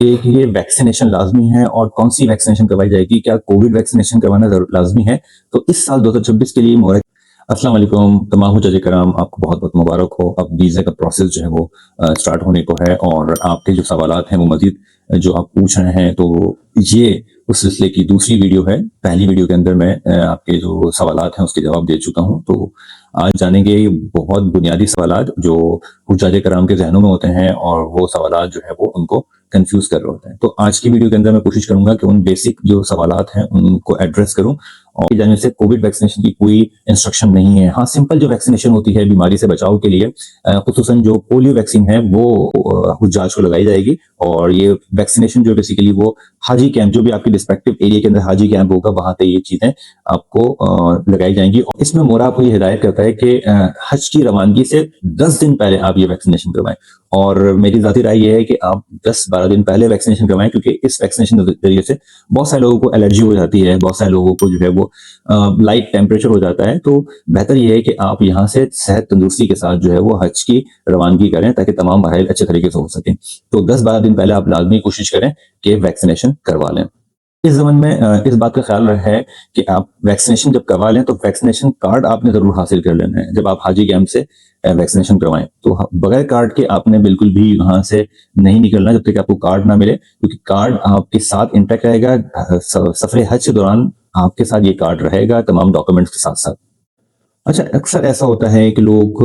कि ये वैक्सीनेशन लाजमी है और कौन सी वैक्सीनेशन करवाई जाएगी, क्या कोविड वैक्सीनेशन करवाना लाजमी है। तो इस साल 2026 के लिए मोहर अस्सलाम वालेकुम तमाम हुज्जाज कराम, आपको बहुत बहुत मुबारक हो। अब वीज़ा का प्रोसेस जो है वो स्टार्ट होने को है और आपके जो सवालात हैं वो मजीद जो आप पूछ रहे हैं, तो ये उस सिलसिले की दूसरी वीडियो है। पहली वीडियो के अंदर मैं आपके जो सवालात हैं उसके जवाब दे चुका हूँ। तो आज जानेंगे बहुत बुनियादी सवालात जो हुज्जाज कराम के जहनों में होते हैं और वो सवालात जो है वो उनको कंफ्यूज कर रहे होते हैं। तो आज की वीडियो के अंदर मैं कोशिश करूंगा कि उन बेसिक जो सवालात हैं उनको एड्रेस करूं। और जाने से कोविड वैक्सीनेशन की कोई इंस्ट्रक्शन नहीं है। हाँ, सिंपल जो वैक्सीनेशन होती है बीमारी से बचाव के लिए, खुसूसन जो पोलियो वैक्सीन है वो हुज्जाज को लगाई जाएगी। और ये वैक्सीनेशन जो बेसिकली वो हाजी कैंप, जो भी आपके रिस्पेक्टिव एरिया के अंदर हाजी कैंप होगा, वहां पे ये चीजें आपको लगाई जाएंगी। और इसमें मोरा आपको ये हिदायत करता है कि हज की रवानगी से 10 दिन पहले आप ये वैक्सीनेशन करवाएं। और मेरी जाती राय ये है कि आप 10-12 दिन पहले वैक्सीनेशन करवाएं, क्योंकि इस वैक्सीनेशन के जरिए से बहुत सारे लोगों को एलर्जी हो जाती है, बहुत सारे लोगों को जो है वो लाइट टेम्परेचर हो जाता है। तो बेहतर यह है कि आप यहाँ से सेहत तंदुरुस्ती के साथ जो है वो हज की रवानगी करें, ताकि तमाम मराहल अच्छे तरीके से हो सकें। तो 10-12 दिन पहले आप लाजमी कोशिश करें कि वैक्सीनेशन करवा लें। इस जमन में इस बात का ख्याल रहे कि आप वैक्सीनेशन जब करवा लें तो वैक्सीनेशन कार्ड आपने जरूर हासिल कर लेना है। जब आप हाजी कैंप से वैक्सीनेशन करवाएं तो बगैर कार्ड के आपने बिल्कुल भी वहां से नहीं निकलना जब तक आपको कार्ड ना मिले, क्योंकि कार्ड आपके साथ इंटैक्ट रहेगा। सफरे हज के दौरान आपके साथ ये कार्ड रहेगा तमाम डॉक्यूमेंट्स के साथ साथ। अच्छा, अक्सर ऐसा होता है कि लोग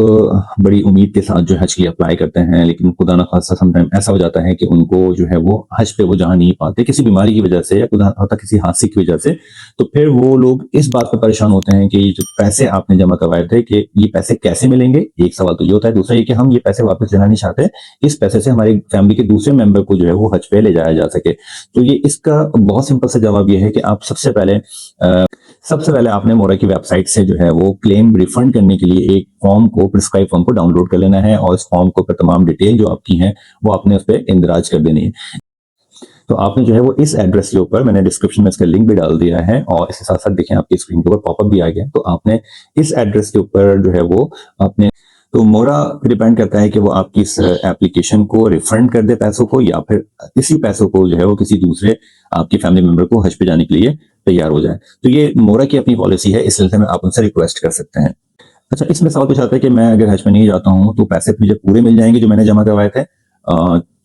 बड़ी उम्मीद के साथ जो हज के लिए अप्लाई करते हैं, लेकिन खुदा न खास्ता समटाइम ऐसा हो जाता है कि उनको जो है वो हज पे वो जहाँ नहीं पाते, किसी बीमारी की वजह से या खुदा न किसी हादसे की वजह से। तो फिर वो लोग इस बात पर परेशान होते हैं कि जो पैसे आपने जमा करवाए थे कि ये पैसे कैसे मिलेंगे। एक सवाल तो ये होता है। दूसरा ये कि हम ये पैसे वापस लेना नहीं चाहते, इस पैसे से हमारी फैमिली के दूसरे मेंबर को जो है वो हज पे ले जाया जा सके। तो ये इसका बहुत सिंपल सा जवाब ये है कि आप सबसे पहले आपने मोरा की वेबसाइट से जो है वो क्लेम रिफंड करने के लिए एक फॉर्म को, प्रिस्क्राइब फॉर्म को डाउनलोड कर लेना है। और इस फॉर्म को पर तमाम डिटेल जो आपकी हैं वो आपने उस पर इंदराज कर देनी है। तो आपने जो है वो इस एड्रेस के ऊपर, मैंने डिस्क्रिप्शन में इसका लिंक भी डाल दिया है और इसके साथ साथ देखें आपकी स्क्रीन के ऊपर पॉपअप भी आ गया। तो आपने इस एड्रेस के ऊपर जो है वो आपने, तो मोरा डिपेंड करता है कि वो आपकी इस एप्लीकेशन को रिफंड कर दे पैसों को, या फिर इसी पैसों को जो है वो किसी दूसरे आपकी फैमिली मेंबर को हज पे जाने के लिए तैयार हो जाए। तो ये मोरा की अपनी पॉलिसी है, इस सिलसिले में आप उनसे रिक्वेस्ट कर सकते हैं। अच्छा, इसमें सवाल पूछा था कि मैं अगर हज में नहीं जाता हूँ तो पैसे मुझे पूरे मिल जाएंगे जो मैंने जमा करवाए थे।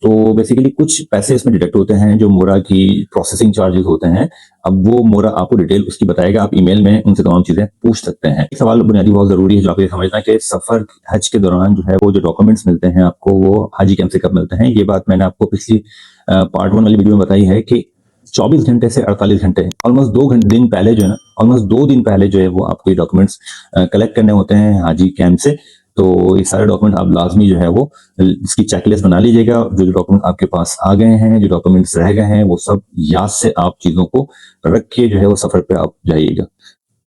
तो बेसिकली कुछ पैसे इसमें डिडक्ट होते हैं जो मोरा की प्रोसेसिंग चार्जेस होते हैं। अब वो मोरा आपको डिटेल उसकी बताएगा, आप ईमेल में उनसे तमाम चीजें पूछ सकते हैं। एक सवाल बुनियादी बहुत जरूरी है जो आपको समझना है कि सफर हज के दौरान जो है वो जो डॉक्यूमेंट्स मिलते हैं आपको वो हाजी कैंप से कब मिलते हैं। ये बात मैंने आपको पिछली पार्ट 1 वाली वीडियो में बताई है कि 24 घंटे से 48 घंटे, ऑलमोस्ट 2 दिन पहले जो है ना, ऑलमोस्ट 2 दिन पहले जो है वो आपको ये डॉक्यूमेंट्स कलेक्ट करने होते हैं हाजी कैंप से। तो ये सारे डॉक्यूमेंट आप लाजमी जो है वो इसकी चेकलिस्ट बना लीजिएगा। जो डॉक्यूमेंट आपके पास आ गए हैं, जो डॉक्यूमेंट्स रह गए हैं, वो सब याद से आप चीजों को रख के जो है वो सफर पे आप जाइएगा।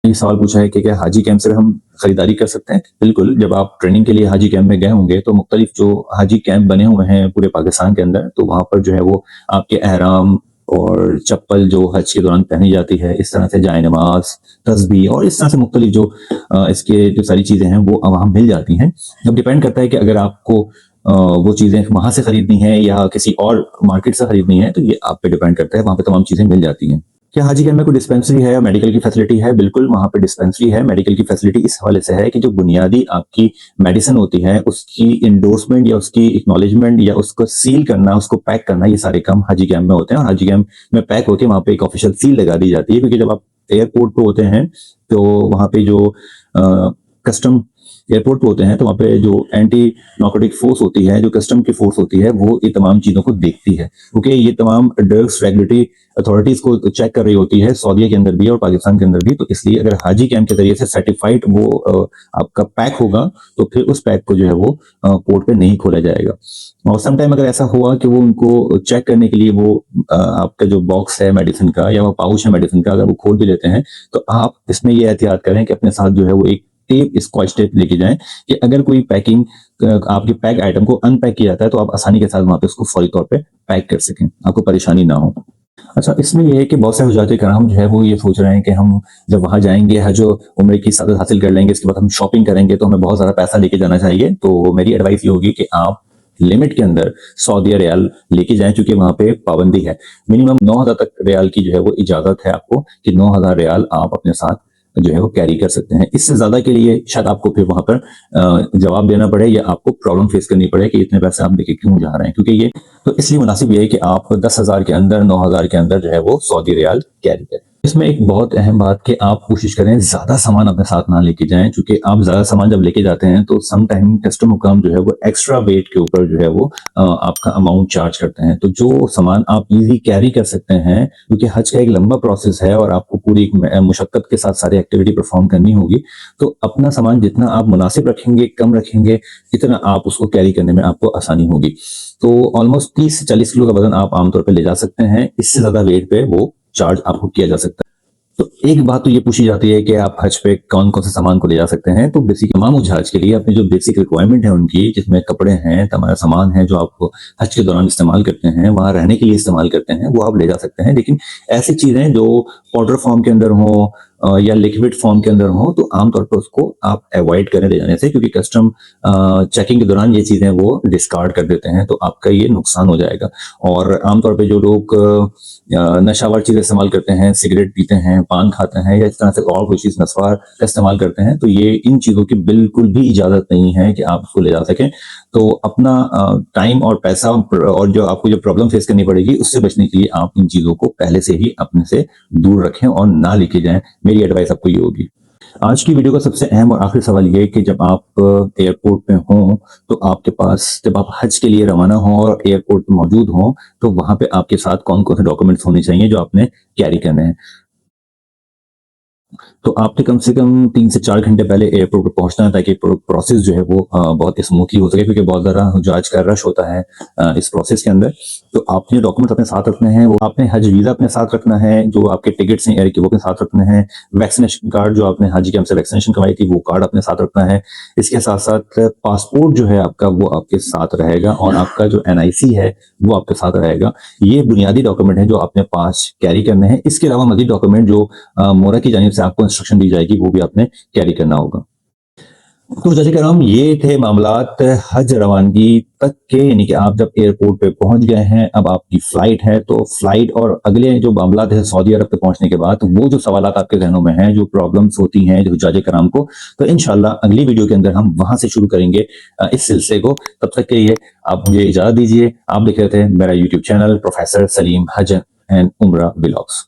ये सवाल पूछा है कि क्या हाजी कैंप से हम खरीदारी कर सकते हैं। बिल्कुल, जब आप ट्रेनिंग के लिए हाजी कैंप में गए होंगे तो मुख्तलिफ जो हाजी कैंप बने हुए हैं पूरे पाकिस्तान के अंदर, तो वहां पर जो है वो आपके एहराम और चप्पल जो हज के दौरान पहनी जाती है, इस तरह से जाए नमाज, तस्बीह और इस तरह से मुख्तलिफ जो इसके जो सारी चीजें हैं वो वहां मिल जाती हैं। अब डिपेंड करता है कि अगर आपको वो चीजें वहां से खरीदनी है या किसी और मार्केट से खरीदनी है, तो ये आप पे डिपेंड करता है। वहां पे तमाम चीजें मिल जाती हैं। क्या हाजी कैंप में कोई डिस्पेंसरी है या मेडिकल की फैसिलिटी है? बिल्कुल, वहां पे डिस्पेंसरी है। मेडिकल की फैसिलिटी इस हवाले से है कि जो बुनियादी आपकी मेडिसिन होती है उसकी इंडोर्समेंट या उसकी एक्नॉलेजमेंट या उसको सील करना, उसको पैक करना, ये सारे काम हाजी कैंप में होते हैं। और हाजी कैंप में पैक होकर वहां पे एक ऑफिशियल सील लगा दी जाती है, क्योंकि जब आप एयरपोर्ट पे होते हैं तो वहां पे जो कस्टम एयरपोर्ट पे होते हैं तो वहाँ पे जो एंटी नार्कोटिक फोर्स होती है, जो कस्टम की फोर्स होती है, वो ये तमाम चीजों को देखती है, क्योंकि ये तमाम ड्रग्स रेगुलेटरी अथॉरिटीज को चेक कर रही होती है, सऊदीया के अंदर भी और पाकिस्तान के अंदर भी। तो इसलिए अगर हाजी कैंप के जरिए से सर्टिफाइड वो आपका पैक होगा तो फिर उस पैक को जो है वो पोर्ट पे नहीं खोला जाएगा। और समटाइम अगर ऐसा हुआ कि वो उनको चेक करने के लिए वो आपका जो बॉक्स है मेडिसिन का या वो पाउच है मेडिसिन का, अगर वो खोल भी लेते हैं तो आप इसमें ये एहतियात करें कि अपने साथ जो है वो एक टेप, स्कॉच टेप लेके जाएं कि अगर कोई पैकिंग आपके पैक आइटम को अनपैक किया जाता है तो आप आसानी के साथ वहां पे उसको फौरी तौर पे पैक कर सकें, आपको परेशानी ना हो। अच्छा, इसमें यह है कि बहुत से हुज्जाज कराम जो है वो ये सोच रहे हैं कि हम जब वहां जाएंगे हज उम्रे की सआदत हासिल कर लेंगे, इसके बाद हम शॉपिंग करेंगे तो हमें बहुत ज्यादा पैसा लेके जाना चाहिए। तो मेरी एडवाइस ये होगी कि आप लिमिट के अंदर सऊदी रियाल लेके जाएं, चूंकि वहां पे पाबंदी है। मिनिमम 9,000 तक रियाल की जो है वो इजाजत है आपको कि 9,000 रियाल आप अपने साथ जो है वो कैरी कर सकते हैं। इससे ज्यादा के लिए शायद आपको फिर वहां पर जवाब देना पड़े या आपको प्रॉब्लम फेस करनी पड़े कि इतने पैसे आप देके क्यों जा रहे हैं, क्योंकि ये तो इसलिए मुनासिब ये है कि आप 10,000 के अंदर 9,000 के अंदर जो है वो सऊदी रियाल कैरी करें। इसमें एक बहुत अहम बात कि आप कोशिश करें ज्यादा सामान अपने साथ ना लेके जाएं, क्योंकि आप ज्यादा सामान जब लेके जाते हैं तो सम टाइम कस्टम हुकाम जो है वो एक्स्ट्रा वेट के ऊपर जो है वो आपका अमाउंट चार्ज करते हैं। तो जो सामान आप इजी कैरी कर सकते हैं, क्योंकि हज का एक लंबा प्रोसेस है और आपको पूरी मुशक्कत के साथ सारी एक्टिविटी परफॉर्म करनी होगी, तो अपना सामान जितना आप मुनासिब रखेंगे, कम रखेंगे, इतना आप उसको कैरी करने में आपको आसानी होगी। तो ऑलमोस्ट 30 से 40 किलो का वजन आप आमतौर पर ले जा सकते हैं। इससे ज्यादा वेट पे वो चार्ज आपको किया जा सकता है। तो एक बात तो ये पूछी जाती है कि आप हज पे कौन कौन से सामान को ले जा सकते हैं। तो बेसिक तमाम हज के लिए अपनी जो बेसिक रिक्वायरमेंट है उनकी, जिसमें कपड़े हैं, तमाम सामान है जो आप हज के दौरान इस्तेमाल करते हैं, वहां रहने के लिए इस्तेमाल करते हैं, वो आप ले जा सकते हैं। लेकिन ऐसी चीजें जो पाउडर फॉर्म के अंदर हो या लिक्विड फॉर्म के अंदर हो, तो आमतौर पर उसको आप अवॉइड करें ले जाने से, क्योंकि कस्टम चेकिंग के दौरान ये चीजें वो डिस्कार्ड कर देते हैं, तो आपका ये नुकसान हो जाएगा। और आमतौर पे जो लोग नशावर चीजें इस्तेमाल करते हैं, सिगरेट पीते हैं, पान खाते हैं या इस तरह से और कोई चीज नस्वार का इस्तेमाल करते हैं, तो ये इन चीजों की बिल्कुल भी इजाजत नहीं है कि आप उसको ले जा सकें। तो अपना टाइम और पैसा और जो आपको जो प्रॉब्लम फेस करनी पड़ेगी उससे बचने के लिए आप इन चीजों को पहले से ही अपने से दूर रखें और ना लेके जाएं। मेरी एडवाइस आपको ये होगी। आज की वीडियो का सबसे अहम और आखिरी सवाल ये है कि जब आप एयरपोर्ट पे हों, तो आपके पास जब आप हज के लिए रवाना हों और एयरपोर्ट पे मौजूद हों, तो वहां पे आपके साथ कौन कौन से डॉक्यूमेंट्स होने चाहिए जो आपने कैरी करने हैं। तो आपने कम से कम 3 से 4 घंटे पहले एयरपोर्ट पर पहुंचना है, ताकि प्रोसेस जो है वो बहुत स्मूथली हो सके, क्योंकि बहुत ज़्यादा जहाज का रश होता है इस प्रोसेस के अंदर। तो आपने डॉक्यूमेंट अपने साथ रखने हैं, वो आपने हज वीज़ा अपने साथ रखना है, जो आपके टिकट्स हैं एयर के वो अपने साथ रखने हैं, वैक्सीनेशन कार्ड जो आपने हज कैंप से वैक्सीनेशन करवाई थी वो कार्ड अपने साथ रखना है। इसके साथ साथ पासपोर्ट जो है आपका वो आपके साथ रहेगा, और आपका जो NIC है वो आपके साथ रहेगा। ये बुनियादी डॉक्यूमेंट है जो आपने पास कैरी करने हैं। इसके अलावा मज़ीद डॉक्यूमेंट जो मोरा की जानिब से आपको इंस्ट्रक्शन दी जाएगी वो भी आपने कैरी करना होगा। तो जैसे कह रहा हूँ, ये थे मामलात हज रवानगी तक के, यानी कि आप जब एयरपोर्ट पे पहुंच गए हैं, अब आपकी फ्लाइट है, तो फ्लाइट और अगले जो मामलात है सऊदी अरब पे पहुंचने के बाद, वो जो सवालात आपके जहनों में हैं, जो प्रॉब्लम्स होती हैं जो हुज्जाज कराम को, तो इंशाल्लाह अगली वीडियो के अंदर हम वहां से शुरू करेंगे इस सिलसिले को। तब तक के लिए आप मुझे इजाजत दीजिए। आप देख रहे थे मेरा यूट्यूब चैनल प्रोफेसर सलीम हज एंड उम्रा व्लॉग्स।